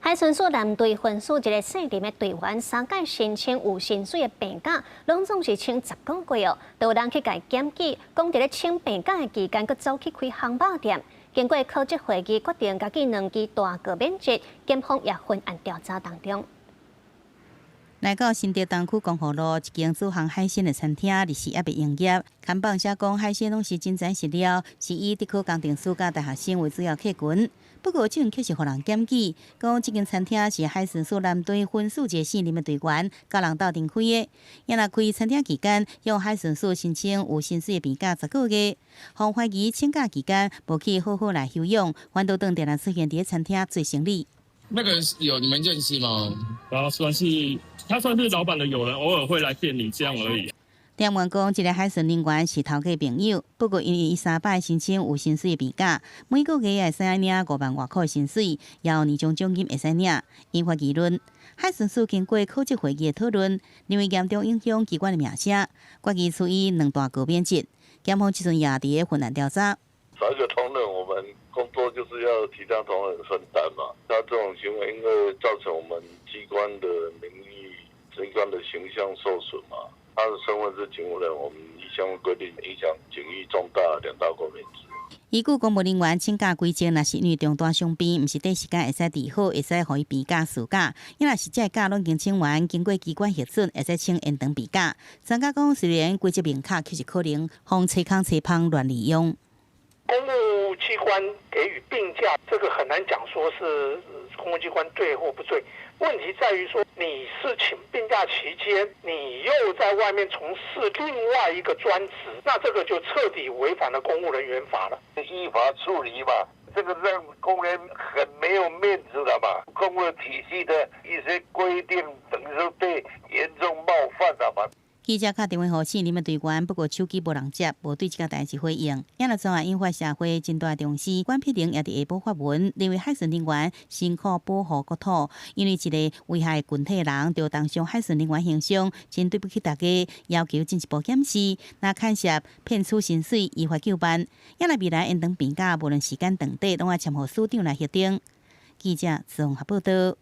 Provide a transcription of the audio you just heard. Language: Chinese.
海巡署男队分署一个姓林的队员3届申请有薪水的病假，拢总是请10个月哦，都有人去甲伊检举，讲伫咧请病假的期间，佮走去开汉堡店。经过考绩会议，决定家己2支大个免职，检方也分案调查当中。来到新店东区公河路一间主行海鲜的餐厅，日时也未营业。看板写讲海鲜拢是真材实料，是以特区工程师甲大学生为主要客群。不过，这样确实互人检举，讲这间餐厅是海巡署男队分署一个姓林的队员甲人斗阵开的。也若开餐厅期间，向海巡署申请有薪水的病假10个月，互怀疑请假期间无去好好来休养，反倒当地人出现伫餐厅做生意。那个人有你们认识吗？然后他算是老板的友人，偶尔会来店里这样而已。店员讲，这个海巡人员是头家朋友，不过因为伊3摆申请有薪水的病假，每个月会使领5万外块薪水，也有2种奖金会使领，引发议论。海巡署经过考绩会议的讨论，认为严重影响机关的名声，决议处以2大个免职。检方即阵也伫咧分案调查。找一个同仁，我们工作就是要体谅同仁分担嘛。他这种行为，因为造成我们机关的名誉、机关的形象受损嘛。他的身份是警务人，我们依相关规定，影响警誉重大2大过免职。依据公务人员请假规则，若是因为重大伤病，毋是短时间会使治好，会使互伊病假事假。若是这假拢已经请完，经过机关核准，会使请延长病假。专家讲，虽然规则明确，确实可能互吹空吹捧乱利用。公务机关给予病假，这个很难讲说是公务机关对或不对。问题在于说，你是请病假期间，你又在外面从事另外一个专职，那这个就彻底违反了公务人员法了。依法处理嘛，这个让工人很没有面子了嘛。公务体系的一些规定，等于说被严重冒犯了嘛。记者打电话给姓林的队员，不过手机无人接，无对这个代志回应。也若专案引发社会真大重视，关碧玲也伫下晡发文，认为海巡人员辛苦保护国土，因为一个危害群体的人，就当上海巡人员形象，真对不起大家，要求进一步检视。若牵涉骗取薪水，依法究办。也若未来延长病假，无论时间长短，拢要签予署长来核定。记者综合报道。